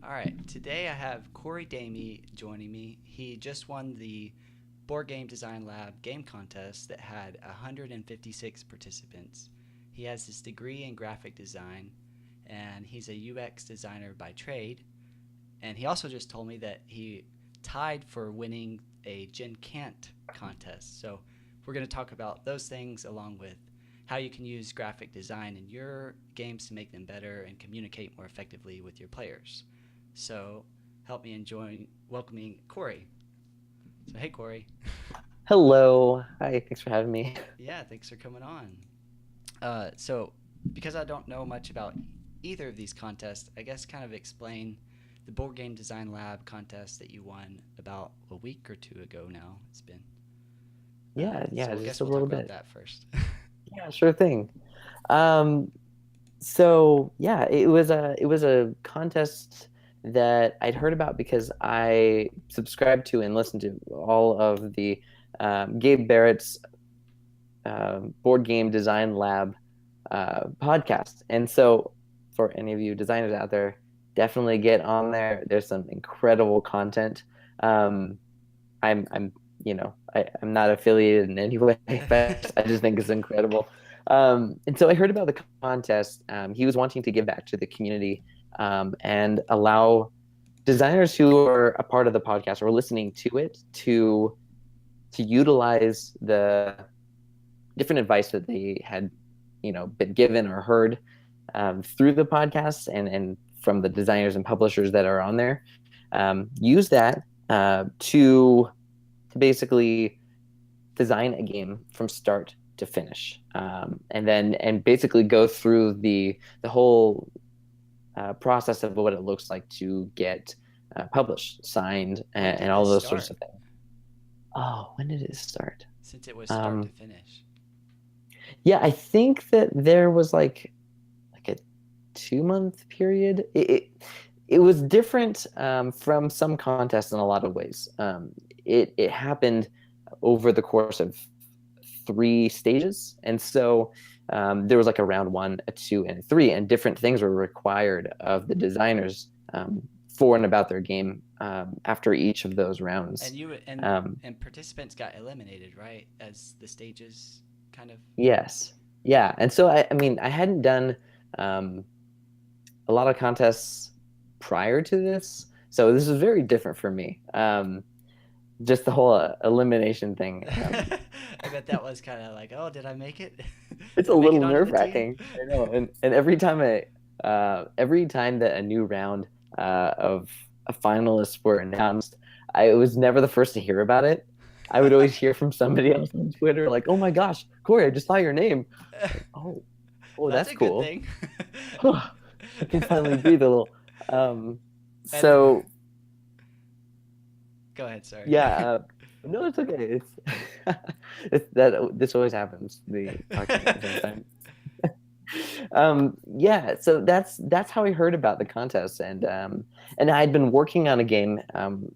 All right, today I have Corry Damey joining me. He just won the Board Game Design Lab game contest that had 156 participants. He has his degree in graphic design, and he's a UX designer by trade. And he also just told me that he tied for winning a Gencan't contest. So we're going to talk about those things along with how you can use graphic design in your games to make them better and communicate more effectively with your players. So help me enjoy welcoming Corry. So hey Corry. Hello. Hi, thanks for having me. Yeah, thanks for coming on. So because I don't know much about either of these contests, I guess kind of explain the Board Game Design Lab contest that you won about a week or two ago now. It's been. Yeah, So yeah, I just guess a we'll talk little about bit. that first. Yeah, sure thing. Um, so yeah, it was a contest that I'd heard about because I subscribed to and listened to all of the Gabe Barrett's Board Game Design Lab podcast. And so, for any of you designers out there, definitely get on there. There's some incredible content. Um, I'm I'm not affiliated in any way, but I just think it's incredible. And so I heard about the contest. He was wanting to give back to the community and allow designers who are a part of the podcast or listening to it to utilize the different advice that they had, been given or heard through the podcast and from the designers and publishers that are on there. Use that to basically design a game from start to finish, and basically go through the whole process of what it looks like to get published, signed, When and did all this of those sorts start? of things. Oh, when did it start? Since it was start to Um, finish. yeah, I think that there was like a 2 month period. It was different from some contests in a lot of ways. It happened over the course of 3 stages, and so there was like a round one, a two, and a three, and different things were required of the designers for and about their game after each of those And rounds. you Um, and participants got eliminated, right? As the stages kind of. yes, yeah, and so I mean, I hadn't done um, a lot of contests prior to this, so this is very different for me. Just the whole elimination thing. I bet that was kind of like, oh, did I make it? It's Did a I make it little onto the team? nerve-wracking. I know, and every time that a new round of a finalists were announced, I was never the first to hear about it. I would always hear from somebody else on Twitter, like, "Oh my gosh, Corey, I just saw your name." Like, oh, That's that's a good cool. thing. I can finally breathe a little. Um, And so go ahead, sorry. yeah, no, it's okay. It's that this always happens. The talking at the same time. Yeah, so that's how I heard about the contest, and I'd been working on a game.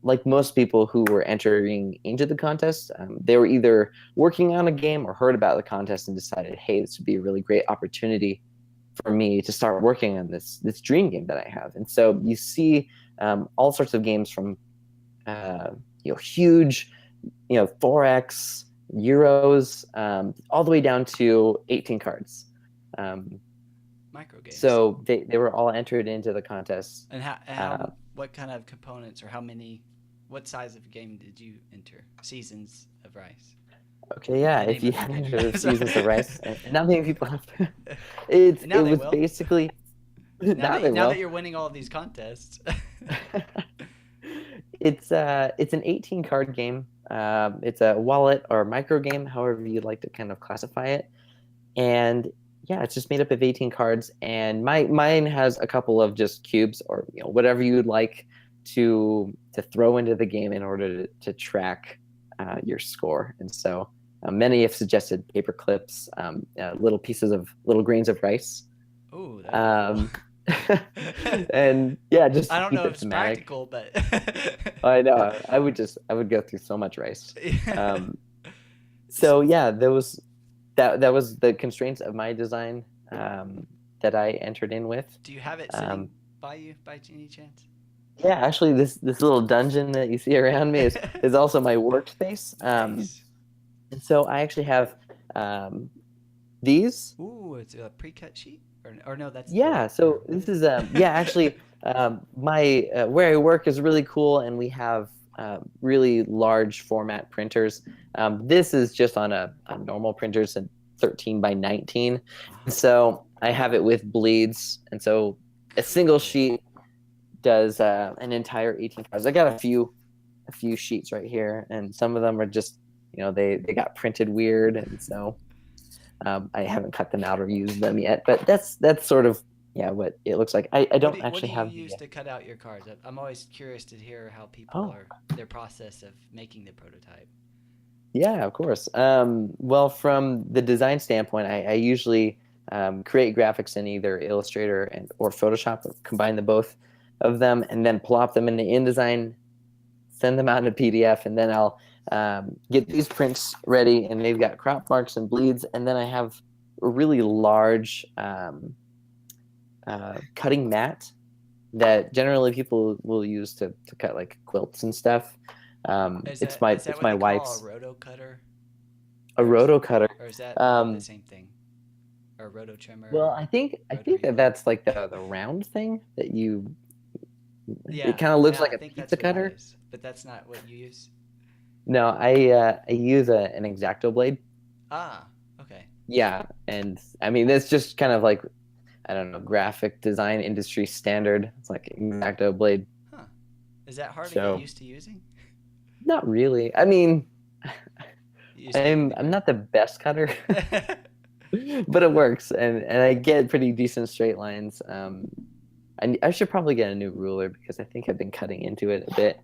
Like most people who were entering into the contest, they were either working on a game or heard about the contest and decided, hey, this would be a really great opportunity for me to start working on this dream game that I have. And so you see all sorts of games from uh, huge, 4x euros, all the way down to 18 cards. Um, Micro games. so they were all entered into the contest. And Uh, what kind of components or how many, what size of game did you enter? Seasons of Rice. okay, yeah, The if name you of your haven't game. heard of Sorry. Seasons of Rice, and not many people have, And it now they was will. basically now they Now that will. you're winning all of these contests. It's an 18 card game. It's a wallet or micro game, however you'd like to kind of classify it. And yeah, it's just made up of 18 cards. And mine has a couple of just cubes or whatever you would like to throw into the game in order to track your score. And so many have suggested paper clips, little pieces of little grains of rice. Ooh, that'd be cool. Um, and yeah, just I to don't know keep if it it's thematic. practical, but I know. I would go through so much rice. Um, S- so yeah, that was the constraints of my design that I entered in with. do you have it Um, sitting by you by any chance? Yeah, actually, this little dungeon that you see around me is also my workspace. Nice. And so I actually have um, these. Ooh, it's a pre-cut sheet, or no, that's Yeah, board. Or so what this is is it? yeah, actually my where I work is really cool, and we have really large format printers. This is just on a normal printer, it's a 13 by 19. And Ah, so I have it with bleeds, and so a single cool. sheet does an entire 18 cards. I got a few sheets right here, and some of them are just they got printed weird, and so I haven't cut them out or used them yet. But that's sort of yeah what it looks like. I What don't do actually you have use to cut out your cards? I'm always curious to hear how people oh are their process of making the prototype. yeah, of course. Well, from the design standpoint, I usually create graphics in either Illustrator or Photoshop, or combine the both of them, and then plop them into InDesign, send them out in a PDF, and then I'll get these prints ready, and they've got crop marks and bleeds, and then I have a really large cutting mat that generally people will use to cut like quilts and stuff. It's my Is that it's what my they call a wife's roto cutter, a or roto cutter. or is that the Um, same thing, or roto trimmer, well, or I think rotary that blade? that's like the round thing that you. It Yeah, kind of looks yeah, like I a think that's pizza what it cutter. is, but that's not what you use. No, I use an X-Acto blade. Ah, okay. Yeah, and I mean that's just kind of like I don't know, graphic design industry standard. It's like X-Acto blade. Huh. Is that hard to get So used to using? not really. I mean, You just get I'm really I'm good. not the best cutter, but it works, and I get pretty decent straight lines. I should probably get a new ruler because I think I've been cutting into it a bit,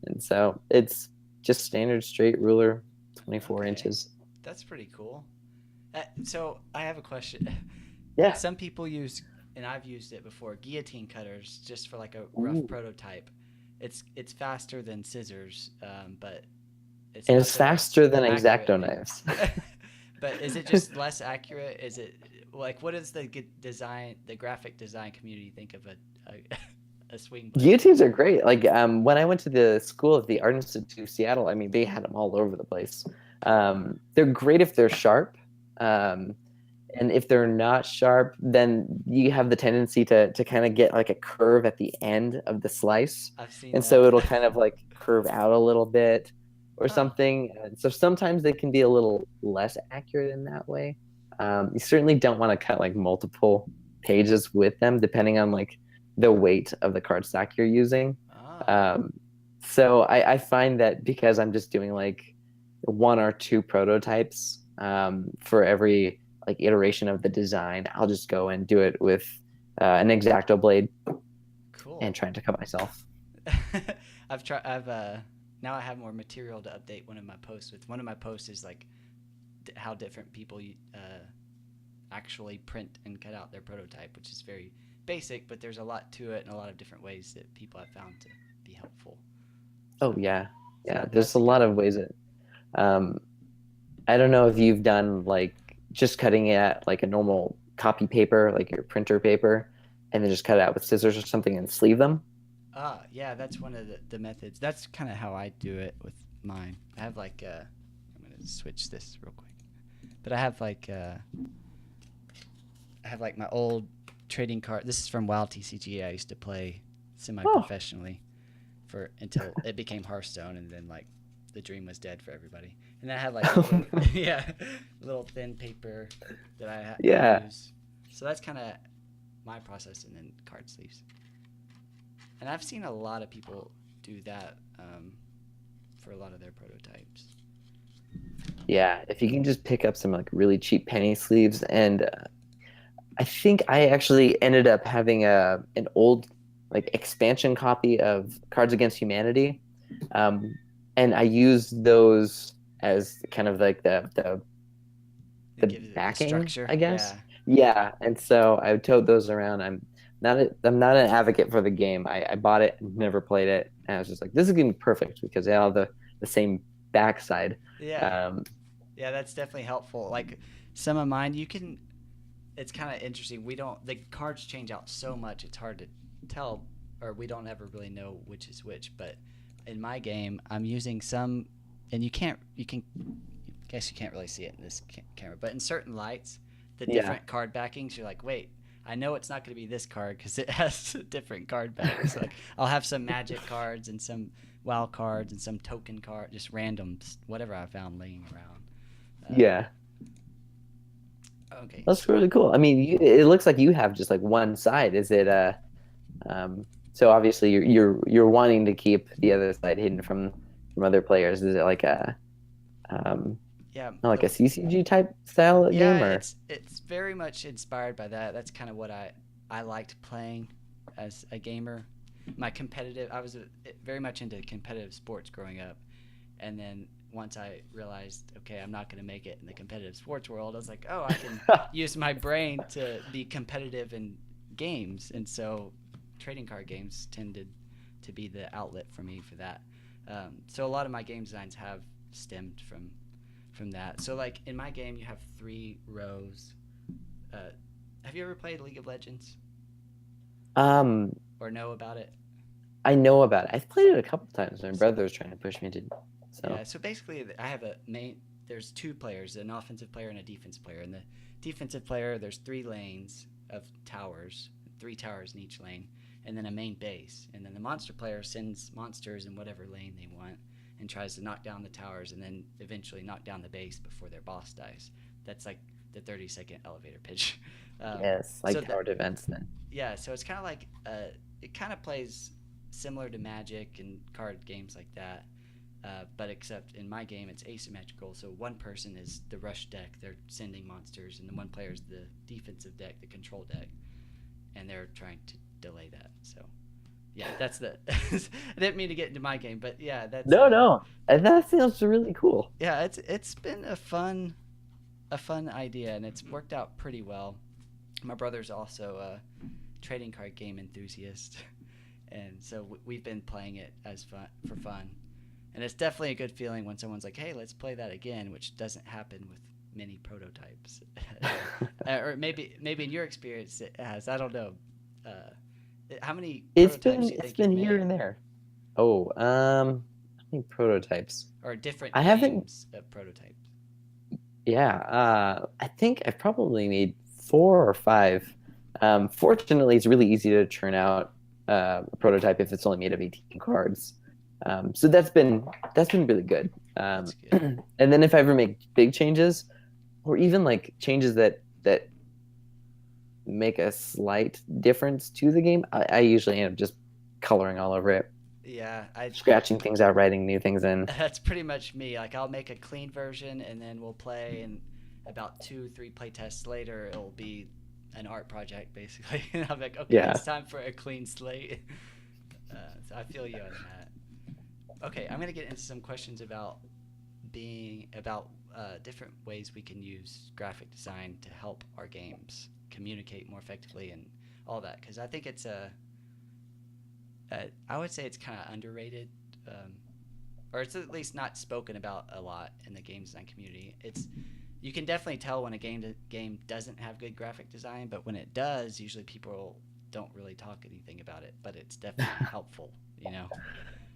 and so it's just standard straight ruler, 24 Okay, inches. that's pretty cool. So I have a question. Yeah. Some people use, and I've used it before, guillotine cutters just for like a rough Ooh. prototype. It's faster than scissors, but it's And not it's the most faster than accurate X-Acto thing. knives. But is it just less accurate? Is it like what does the design, the graphic design community think of a swing blade? Guillotines are great. Like when I went to the school of the Art Institute of Seattle, I mean, they had them all over the place. They're great if they're sharp. Um, and if they're not sharp, then you have the tendency to kind of get like a curve at the end of the slice, I've seen and so that. it'll kind of like curve out a little bit or Huh. something. And so sometimes they can be a little less accurate in that way. You certainly don't want to cut like multiple pages with them, depending on like the weight of the cardstock you're using. Ah. Um, so I find that because I'm just doing like one or two prototypes for every like iteration of the design, I'll just go and do it with an X-Acto blade and Cool. trying to cut myself. I've tried. Now I have more material to update one of my posts with. One of my posts is like how different people actually print and cut out their prototype, which is very basic, but there's a lot to it and a lot of different ways that people have found to be helpful. Oh So, yeah, so yeah. There's that's a a good lot of one. ways that um, I don't know if you've done like just cutting it at like a normal copy paper, like your printer paper, and then just cut it out with scissors or something and sleeve them. Ah, yeah, that's one of the methods. That's kind of how I do it with mine. I have like I'm gonna switch this real quick, but I have like my old trading card. This is from WoW TCG. I used to play Oh, semi-professionally for until it became Hearthstone, and then like the dream was dead for everybody. And I have like a little yeah, little thin paper that I yeah. use. So that's kind of my process, and then card sleeves. And I've seen a lot of people do that for a lot of their prototypes. Yeah, if you can just pick up some like really cheap penny sleeves, and I think I actually ended up having an old like expansion copy of Cards Against Humanity, um, and I used those as kind of like It the gives it the backing, structure. I Yeah. guess. Yeah, and so I tote those around. I'm not an advocate for the game. I bought it, never played it, and I was just like, this is gonna be perfect because they all have the same backside. Yeah. Um, Yeah, that's definitely helpful. Like some of mine, you can. It's kind of interesting. We don't. The cards change out so much. It's hard to tell. or we don't ever really know which is which. But in my game, I'm using some, and you can, guess you can't really see it in this camera, but in certain lights, the different card backings, you're like, wait, I know it's not going to be this card because it has different card backs. Like I'll have some magic cards and some WoW cards and some token card, just random whatever I found laying around. Yeah. Okay. That's really cool. I mean, it looks like you have just like one side. Is it so obviously you're wanting to keep the other side hidden from other players. Is it like a like a CCG type style game, or? It's very much inspired by that. That's kind of what I liked playing as a gamer. I was very much into competitive sports growing up, and then once I realized, okay, I'm not going to make it in the competitive sports world, I was like, oh, I can use my brain to be competitive in games, and so trading card games tended to be the outlet for me for that. So a lot of my game designs have stemmed from that. So like in my game, you have 3 rows. Have you ever played League of Legends? Or know about it? I know about it. I've played it a couple times. My brother was trying to push me to. So. Yeah. So basically, I have there's 2 players, an offensive player and a defensive player. And the defensive player, there's 3 lanes of towers, 3 towers in each lane, and then a main base. And then the monster player sends monsters in whatever lane they want and tries to knock down the towers and then eventually knock down the base before their boss dies. That's like the 30-second elevator pitch. Yes, like tower defense then. Yeah, so it's kind of like, it kind of plays similar to Magic and card games like that, but except in my game it's asymmetrical, so one person is the rush deck, they're sending monsters, and then one player is the defensive deck, the control deck, and they're trying to delay that. So yeah, that's the I didn't mean to get into my game, but yeah, that's no, that sounds really cool. Yeah, it's been a fun idea, and it's worked out pretty well. My brother's also a trading card game enthusiast, and so we've been playing it for fun, and it's definitely a good feeling when someone's like, hey, let's play that again, which doesn't happen with many prototypes. Or maybe in your experience it has. I don't know. How many prototypes do you think it's been here and there. Oh, how many prototypes? Or different names of prototypes. Yeah, I think I've probably made 4 or 5. Fortunately, it's really easy to churn out a prototype if it's only made of 18 cards. So that's been really good. That's good. And then if I ever make big changes, or even like changes that make a slight difference to the game, I usually end up just coloring all over it. Yeah, scratching things out, writing new things in. That's pretty much me. Like I'll make a clean version, and then we'll play, and about 2-3 play tests later, it'll be an art project basically. And I'm like, okay, It's time for a clean slate. So I feel you on that. Okay, I'm gonna get into some questions about different ways we can use graphic design to help our games communicate more effectively and all that, because I think it's I would say it's kind of underrated, or it's at least not spoken about a lot in the game design community. You can definitely tell when a game doesn't have good graphic design, but when it does, usually people don't really talk anything about it, but it's definitely helpful, you know?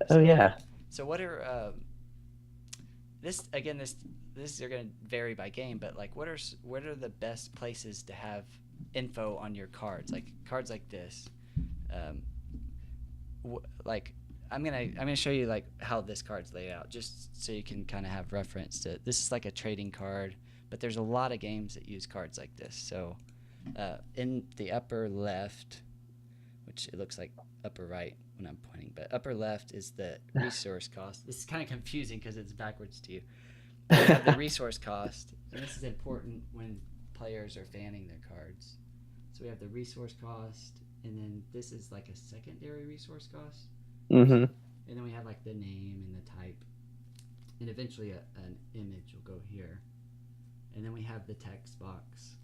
So, yeah. So what are this is going to vary by game, but like what are the best places to have info on your cards, like cards like this? Like I'm gonna show you like how this card's laid out, just so you can kind of have reference to. This is like a trading card, but there's a lot of games that use cards like this. So in the upper left, which it looks like upper right when I'm pointing, but upper left is the resource cost. This is kind of confusing because it's backwards to you. We have the resource cost, and this is important when players are fanning their cards. So we have the resource cost, and then this is like a secondary resource cost. Mm-hmm. And then we have like the name and the type, and eventually an image will go here. And then we have the text box,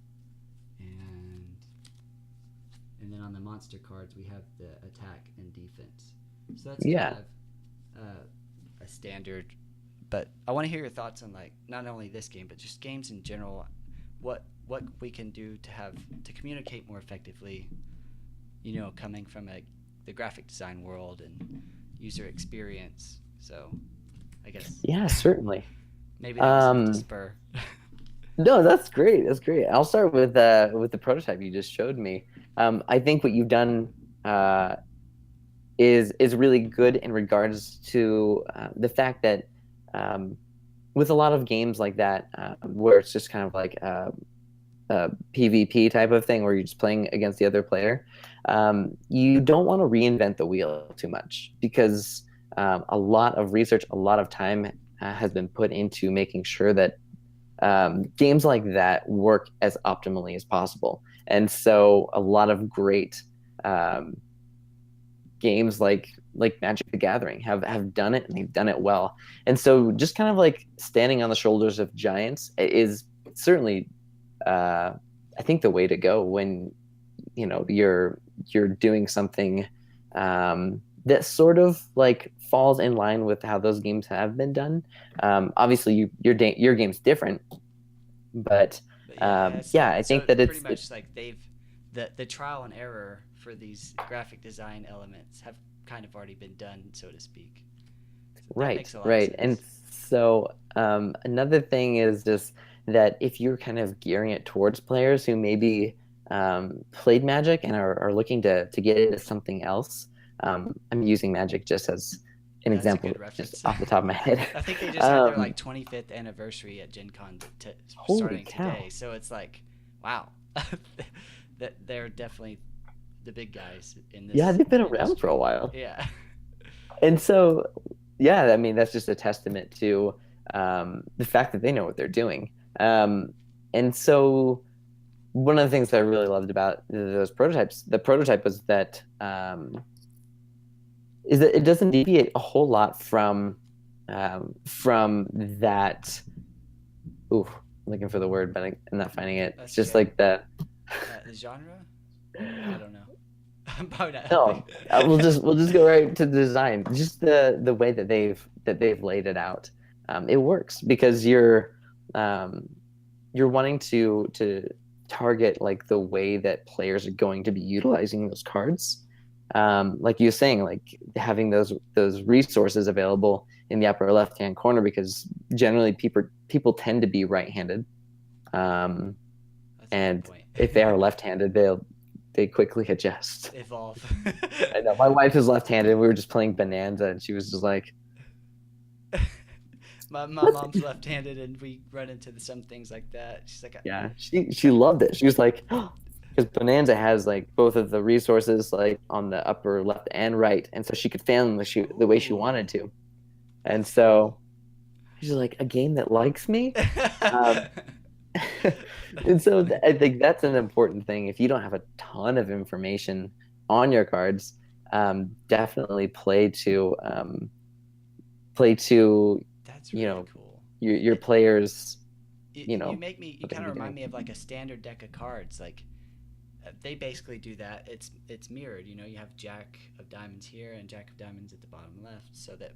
and then on the monster cards we have the attack and defense. So that's kind of a standard. But I want to hear your thoughts on like not only this game but just games in general. What we can do to communicate more effectively. You know, coming from the graphic design world and user experience. So I guess Yeah, certainly. maybe that was enough to Um, spur. no, that's great. That's great. I'll start with the prototype you just showed me. I think what you've done uh, is really good in regards to the fact that um, with a lot of games like that, where it's just kind of like a PvP type of thing where you're just playing against the other player, you don't want to reinvent the wheel too much because a lot of research, a lot of time has been put into making sure that games like that work as optimally as possible. And so a lot of great um, games like Magic the Gathering have done it and they've done it well. And so just kind of like standing on the shoulders of giants is certainly I think the way to go when you're doing something that sort of like falls in line with how those games have been done. Obviously, your game's different, but But yeah, it's yeah, like I so think that pretty it's much like the trial and error for these graphic design elements have kind of already been done, so to speak. So that right, makes a lot of right. And sense. so another thing is just that if you're kind of gearing it towards players who maybe played Magic and are looking to get into something else, I'm using Magic just as an That's a example, good just reference. off the top of my head. I think they just had their um, like 25th anniversary at Gencan't holy starting cow. today. So it's like, wow, that they're definitely the big guys in Yeah, this they've been around for a industry. while. Yeah. And so, yeah, I mean, that's just a testament to the fact that they know what they're doing. And so, one of the things that I really loved about those prototypes, the prototype was that is that it doesn't deviate a whole lot from that. Ooh, I'm looking for the word, but I'm not finding it. It's That's just okay. like the The genre? Or I don't know. I'm probably not helping. no. We'll just go right to the design. Just the way that they've laid it out. It works because um, you're wanting to target like the way that players are going to be utilizing those cards. Like you were saying, like having those resources available in the upper left hand corner because generally people tend to be right handed. Um, That's a good and point. if they are left-handed, they quickly adjust. Evolve. I know my wife is left-handed. We were just playing Bonanza, and she was just like, My "What?" mom's left-handed, and we run into some things like that. She's like, Yeah, she loved it. She was like, because Bonanza has like both of the resources like on the upper left and right, and so she could fan them the way she "Ooh, wanted to. And that's cool." so she's like, a game that likes me. Um, and That's so funny. I think that's an important thing. If you don't have a ton of information on your cards, definitely play to That's you really know cool. your It, players you, you make me. You what they kind can of be remind doing. me of like a standard deck of cards. Like they basically do that. It's mirrored. You know, you have Jack of Diamonds here and Jack of Diamonds at the bottom left, so that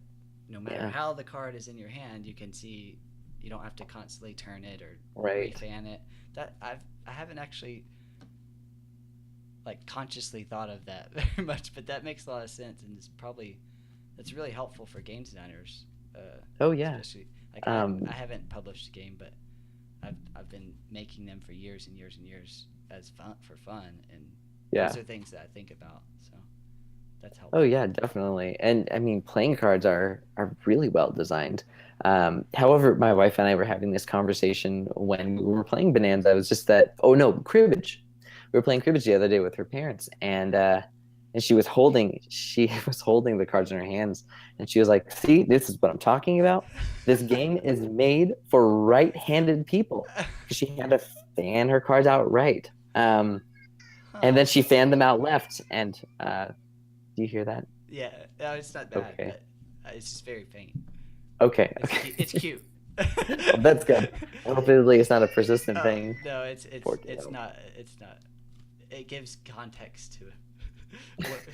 no matter Yeah, how the card is in your hand, you can see. You don't have to constantly turn it or right. refan it. That I haven't actually like consciously thought of that very much, but that makes a lot of sense, and it's probably that's really helpful for game designers, Oh yeah. especially like I Um, haven't published a game, but I've been making them for years and years and years as fun, and yeah. those are things that I think about, so that's Oh helpful. yeah, definitely. And I mean, playing cards are really well designed. However, my wife and I were having this conversation when we were playing Bonanza. It was just that, oh no, cribbage. We were playing cribbage the other day with her parents, and she was holding the cards in her hands, and she was like, "See, this is what I'm talking about. This game is made for right-handed people because she had to fan her cards out right." And Huh. then she fanned them out left, and do you hear that? Yeah, no, it's not bad, Okay. but it's just very faint. Okay. It's Okay. cute. Well, that's good. Hopefully, it's not a persistent thing. No, Poor it's kiddo. not. It's not. It gives context to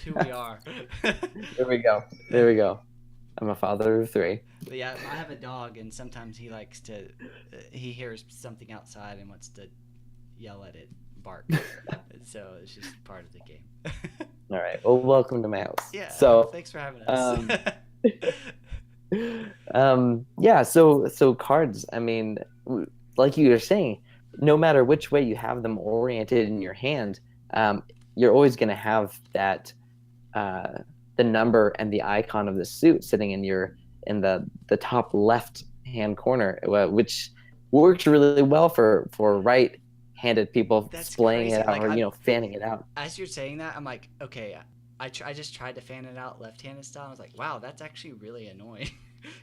who we are. There we go. There we go. I'm a father of three. But yeah, I have a dog, and sometimes he likes to. He hears something outside and wants to yell at it, bark. So it's just part of the game. All right. Well, welcome to my house. Yeah, So, thanks for having us. um, yeah. So cards. I mean, like you were saying, no matter which way you have them oriented in your hand, um, you're always going to have that uh, the number and the icon of the suit sitting in the top left hand corner, which works really well for right-handed people That's splaying crazy. it out Like or fanning it out. as you're saying that, I'm like, okay, I just tried to fan it out left-handed style. I was like, wow, that's actually really annoying,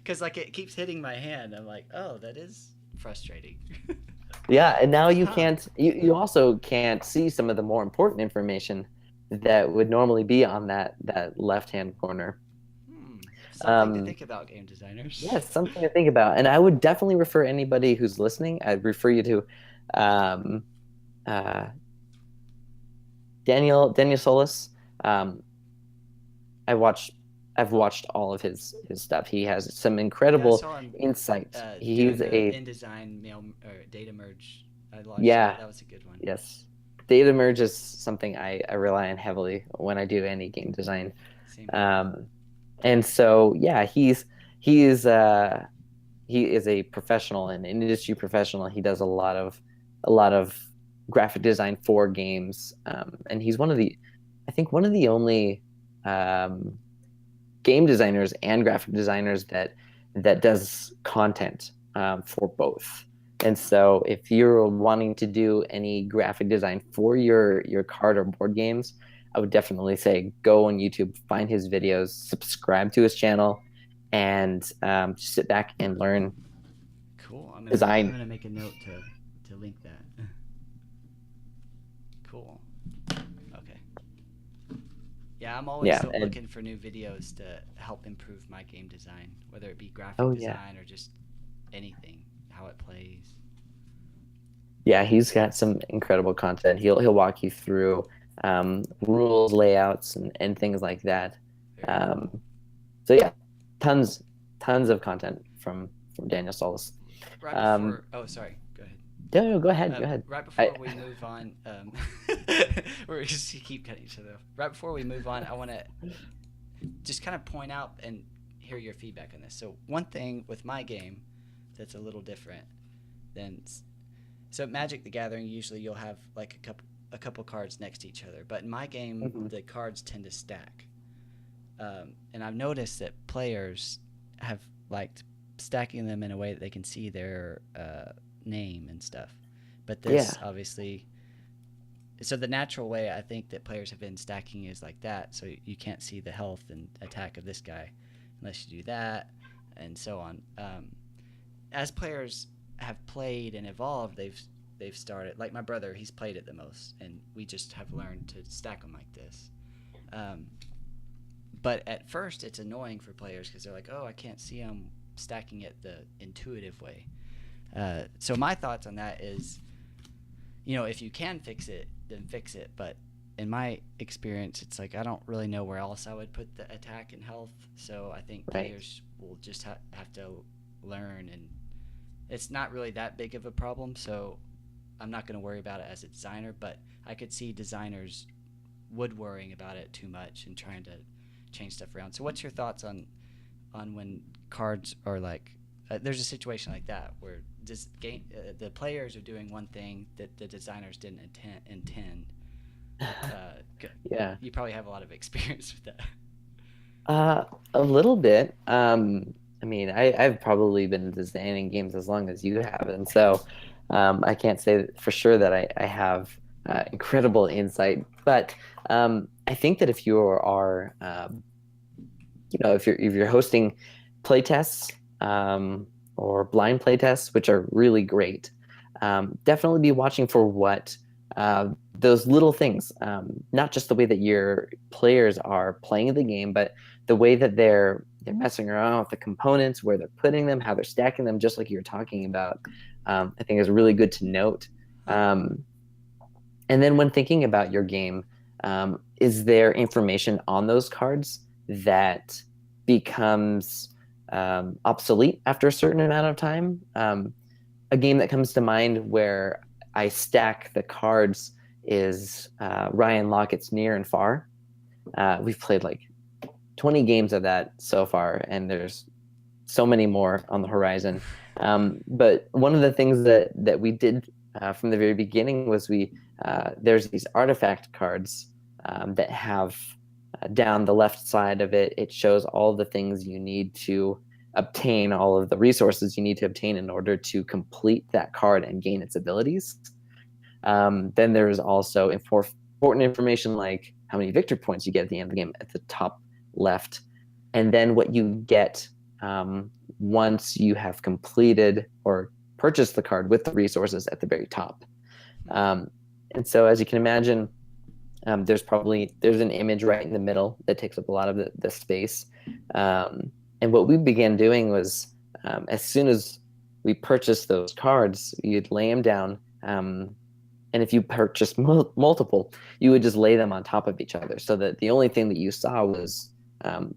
because like it keeps hitting my hand. I'm like, oh, that is frustrating. Yeah, and now you Huh. can't. You also can't see some of the more important information that would normally be on that left-hand corner. Hmm. Something to Um, think about, game designers. yeah, something to think about. And I would definitely refer anybody who's listening. I'd refer you to um, uh, Daniel Solis. Um, I watched I've watched all of his stuff. He has some Yeah, I incredible saw him insight. doing He's the a InDesign mail or data merge. I watched that. yeah, That was a good one. yes. Data merge is something I rely on heavily when I do any game design. Same here. Um, and so yeah, he is he is a professional, an industry professional. He does a lot of graphic design for games, and he's I think one of the only um, game designers and graphic designers that does content for both. And so, if you're wanting to do any graphic design for your card or board games, I would definitely say go on YouTube, find his videos, subscribe to his channel, and just sit back and learn Cool. I'm design. gonna make a note to link that. Cool. Okay. Yeah, I'm always Yeah, and looking for new videos to help improve my game design, whether it be graphic oh yeah, design or just anything, how it plays. yeah, he's got some incredible content. He'll walk you through rules, layouts, and things like that. Very cool. Um, so yeah, tons tons of content from Daniel Solis. Right Um, before, oh, sorry, go ahead. no, go ahead, go ahead. Right I before we move on, we're just keep cutting each other off. Right before we move on, I want to just kind of point out and hear your feedback on this. So one thing with my game that's a little different than so Magic the Gathering, usually you'll have like a couple cards next to each other, but in my game Mhm. the cards tend to stack, and I've noticed that players have liked stacking them in a way that they can see their name and stuff. But Yeah, this obviously, so the natural way I think that players have been stacking is like that, so you can't see the health and attack of this guy unless you do that, and so on. As players have played and evolved, they've started like my brother. He's played it the most, and we just have learned to stack them like this. Um, but at first, it's annoying for players because they're like, "Oh, I can't see them stacking it the intuitive way." So my thoughts on that is, if you can fix it, then fix it. But in my experience, it's like I don't really know where else I would put the attack and health. So I think right. players will just have to learn, and it's not really that big of a problem. So I'm not going to worry about it as a designer. But I could see designers would worrying about it too much and trying to change stuff around. So what's your thoughts on when cards are like there's a situation like that where the players are doing one thing that the designers didn't intend. Yeah, You probably have a lot of experience with that. uh, a little bit. I mean, I've probably been designing games as long as you have, and so I can't say for sure that I have incredible insight. But I think that if you are, if you're hosting playtests or blind playtests, which are really great, definitely be watching for what those little things, not just the way that your players are playing the game, but the way that they're messing around with the components, where they're putting them, how they're stacking them, just like you're talking about. I think is really good to note. Huh. And then when thinking about your game, is there information on those cards that becomes obsolete after a certain amount of time? A game that comes to mind where I stack the cards is Ryan Lockett's Near and Far. we've played like 20 games of that so far, and there's so many more on the horizon. But one of the things that we did from the very beginning was there's these artifact cards that have down the left side of it, it shows all the things you need to obtain, all of the resources you need to obtain in order to complete that card and gain its abilities. Then there's also important information like how many victory points you get at the end of the game at the top left, and then what you get once you have completed or purchased the card with the resources at the very top. And so as you can imagine, there's an image right in the middle that takes up a lot of the space. And what we began doing was, as soon as we purchased those cards, you'd lay them down. And if you purchased multiple, you would just lay them on top of each other so that the only thing that you saw was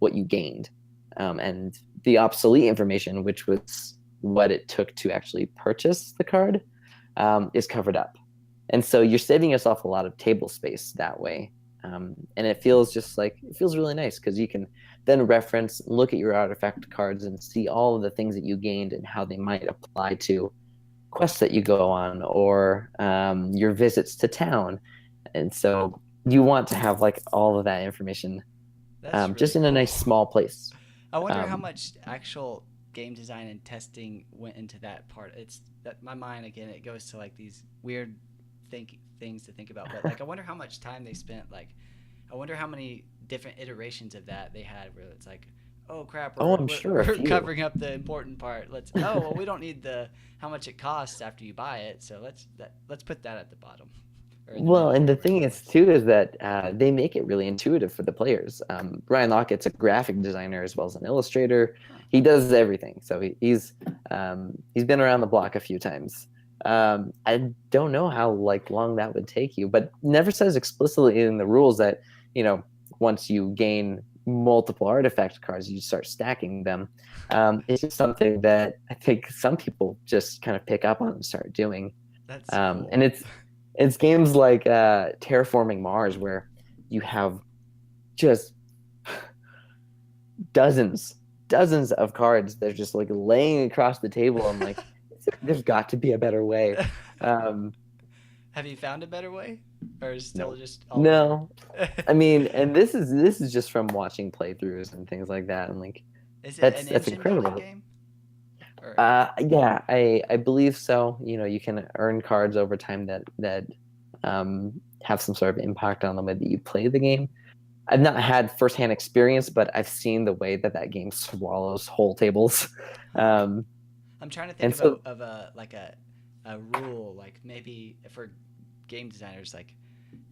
what you gained. And the obsolete information, which was what it took to actually purchase the card, is covered up. And so you're saving yourself a lot of table space that way. And it feels really nice because you can then reference, look at your artifact cards and see all of the things that you gained and how they might apply to quests that you go on or your visits to town. And so you want to have like all of that information really just in a nice small place. I wonder how much actual game design and testing went into that part. It's that my mind, again, it goes to like these weird things to think about, but like I wonder how much time they spent. Like I wonder how many different iterations of that they had where it's like, oh crap, we're covering up the important part. Well, we don't need how much it costs after you buy it, so let's put that at the bottom. Well, and the thing is too is that they make it really intuitive for the players. Brian Lockett's a graphic designer as well as an illustrator. He does everything, so he's been around the block a few times. I don't know how long that would take you, but never says explicitly in the rules that once you gain multiple artifact cards, you start stacking them. It's just something that I think some people just kind of pick up on and start doing. That's cool. And it's games like Terraforming Mars where you have just dozens of cards that are just like laying across the table. I'm like, there's got to be a better way. Have you found a better way, or is still just no? I mean, and this is just from watching playthroughs and things like that, and like is it that's incredible. Game? Yeah, I believe so. You can earn cards over time that have some sort of impact on the way that you play the game. I've not had firsthand experience, but I've seen the way that game swallows whole tables. I'm trying to think of a rule, like maybe for game designers, like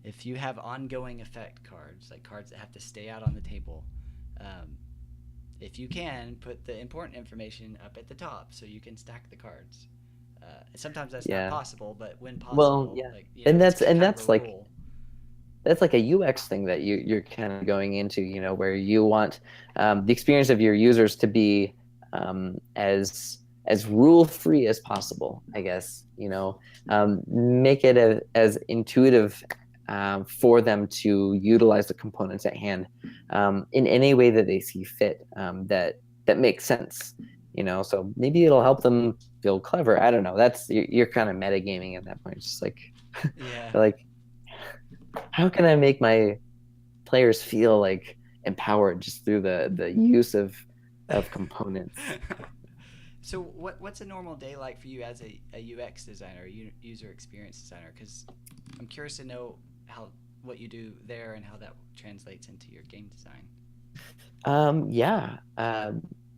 if you have ongoing effect cards, like cards that have to stay out on the table, if you can put the important information up at the top so you can stack the cards. Sometimes that's not possible, but when possible, well, yeah, that's like rule. That's like a UX thing that you're kind of going into, where you want the experience of your users to be as rule-free as possible, I guess. Make it as intuitive for them to utilize the components at hand in any way that they see fit, that makes sense. So maybe it'll help them feel clever. I don't know. You're kind of metagaming at that point. It's just like, like, how can I make my players feel like empowered just through the use of components? So what's a normal day like for you as a UX designer, user experience designer? Because I'm curious to know what you do there and how that translates into your game design.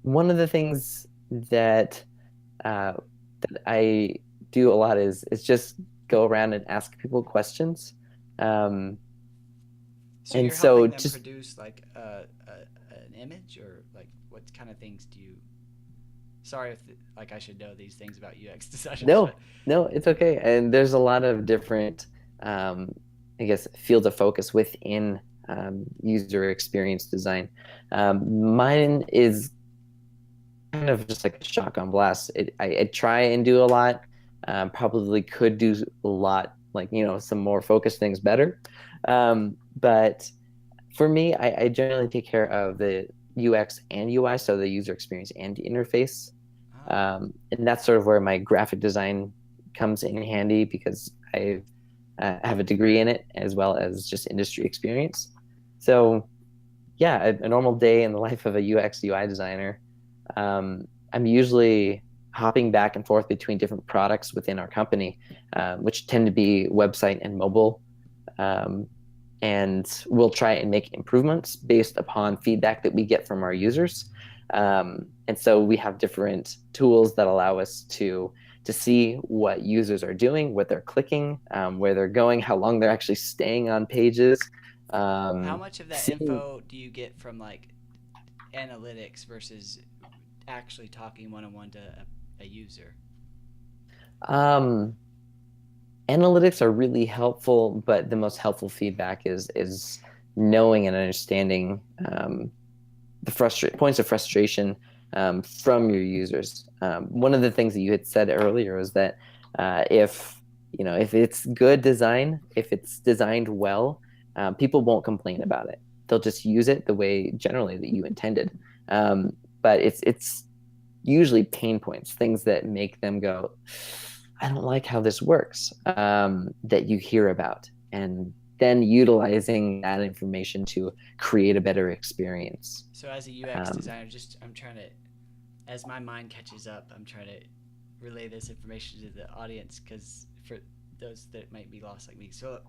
One of the things that I do a lot is just go around and ask people questions. So you're helping them produce like an image, or like what kind of things do you? Sorry if I should know these things about UX design. No, it's okay. And there's a lot of different, I guess, fields of focus within user experience design. Mine is kind of just like a shotgun blast. I try and do a lot. Probably could do a lot, some more focused things better. But For me, I generally take care of the UX and UI, so the user experience and the interface. Oh, And that's sort of where my graphic design comes in handy because I have a degree in it as well as just industry experience. So yeah, a normal day in the life of a UX UI designer, I'm usually hopping back and forth between different products within our company, which tend to be website and mobile. Um, and we'll try and make improvements based upon feedback that we get from our users. And so we have different tools that allow us to see what users are doing, what they're clicking, where they're going, how long they're actually staying on pages. how much of that Seeing, info do you get from like analytics versus actually talking one on one to a user? um, Analytics are really helpful, but the most helpful feedback is knowing and understanding the points of frustration from your users. One of the things that you had said earlier was that if if it's good design, if it's designed well, people won't complain about it. They'll just use it the way generally that you intended. But it's usually pain points, things that make them go, I don't like how this works, that you hear about, and then utilizing that information to create a better experience. So as a UX Um, designer, just I'm trying to, as my mind catches up, I'm trying to relay this information to the audience because for those that might be lost like me. So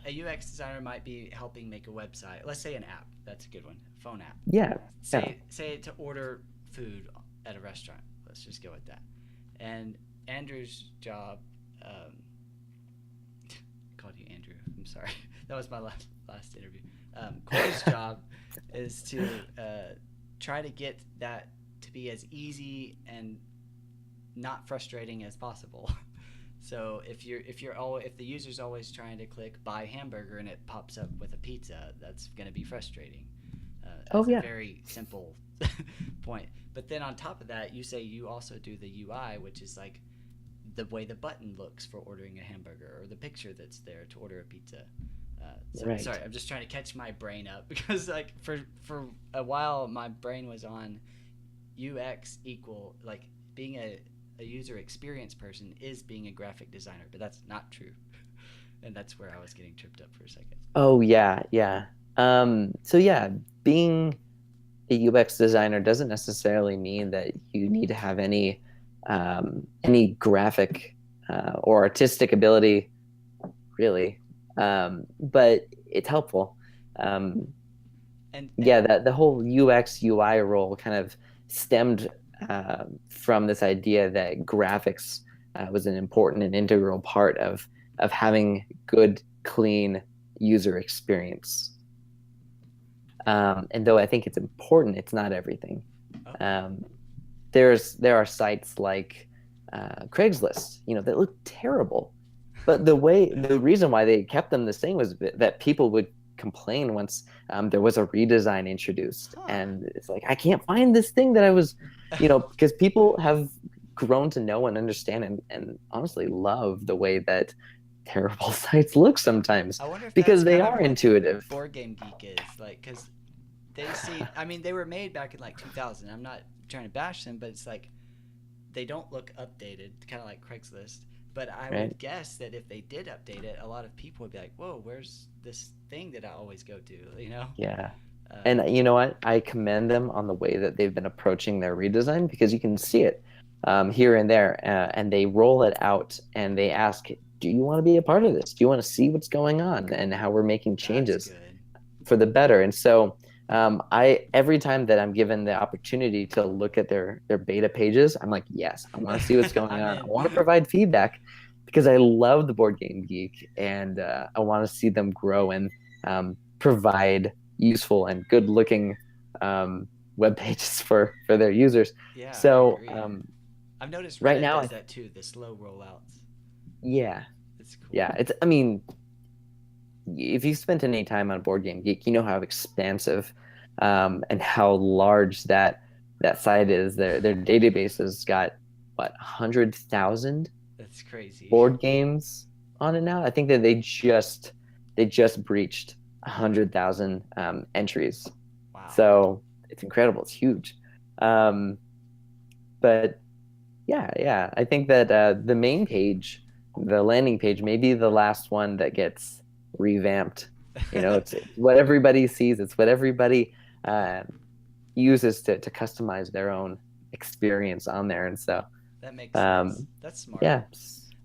a UX designer might be helping make a website. Let's say an app. That's a good one. A phone app. yeah, yeah, Say to order food at a restaurant. Let's just go with that. And Andrew's job, um, I called you Andrew. I'm sorry. That was my last interview. Corey's job is to try to get that to be as easy and not frustrating as possible. So if the user's always trying to click buy hamburger and it pops up with a pizza, that's going to be frustrating. oh As a yeah, very simple point. But then on top of that, you say you also do the UI, which is like the way the button looks for ordering a hamburger or the picture that's there to order a pizza. right. Sorry, I'm just trying to catch my brain up because like for a while my brain was on UX equal like being a user experience person is being a graphic designer, but that's not true. And that's where I was getting tripped up for a second. Oh yeah, yeah. So yeah, being a UX designer doesn't necessarily mean that you need to have any graphic or artistic ability, really. But it's helpful. Um, And yeah, that the whole UX UI role kind of stemmed from this idea that graphics was an important and integral part of having good, clean user experience. And though I think it's important, it's not everything. okay. Um, there are sites like Craigslist, that look terrible, but the reason why they kept them the same was that people would complain once there was a redesign introduced, Huh. and it's like I can't find this thing that I was, because people have grown to know and understand and honestly love the way that terrible sites look sometimes I wonder if that's because they kind of are what intuitive. Board Game Geek is like, because they see. I mean, they were made back in like 2000. I'm not trying to bash them, but it's like they don't look updated, kind of like Craigslist. But I Right? would guess that if they did update it, a lot of people would be like, "Whoa, where's this thing that I always go to?" You know? Yeah. Um, And you know what? I commend them on the way that they've been approaching their redesign because you can see it here and there, and they roll it out and they ask, "Do you want to be a part of this? Do you want to see what's going on and how we're making that's changes good. for the better?" And so, I every time that I'm given the opportunity to look at their beta pages, I'm like, "Yes, I want to see what's going I'm on. I in. want to provide feedback because I love the Board Game Geek and I want to see them grow and provide." Useful and good looking web pages for their users. Yeah, I So agree. I've noticed right Reddit now, does that too. The slow rollouts. yeah, It's yeah. cool. It's I mean, if you've spent any time on Board Game Geek, you know how expansive and how large that site is. Their database has got what 100,000 That's crazy. board games on it now. I think that they just breached 100,000 entries. Wow. So it's incredible. It's huge. Um, but yeah, I think that the main page, the landing page, may be the last one that gets revamped. It's what everybody sees. It's what everybody uh, uses to customize their own experience on there. And so, That makes sense. That's smart. yeah,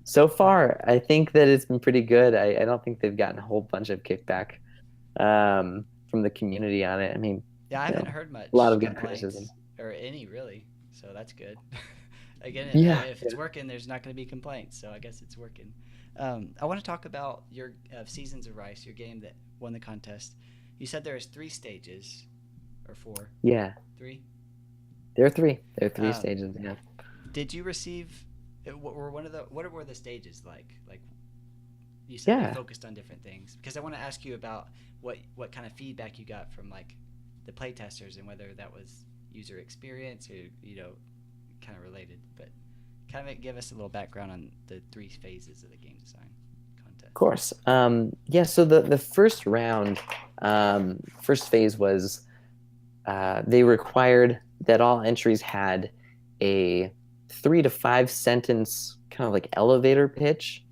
so far, I think that it's been pretty good. I don't think they've gotten a whole bunch of kickback from the community on it. I mean, Yeah, I haven't heard much a lot of good complaints criticism. or any really, so that's good. Again, Yeah, if it's working, there's not going to be complaints, so I guess it's working. I want to talk about your Seasons of Rice, your game that won the contest. You said there was 3 stages, or 4? yeah. 3. There are three. There are three Um, stages. Yeah. did you receive? What were what were the stages like? Like you said, they Yeah. focused on different things. Because I want to ask you about what kind of feedback you got from like the playtesters and whether that was user experience or kind of related. But kind of give us a little background on the 3 phases of the game design contest. Of course. Yeah. So the first round, first phase was they required that all entries had a 3 to 5 sentence kind of like elevator pitch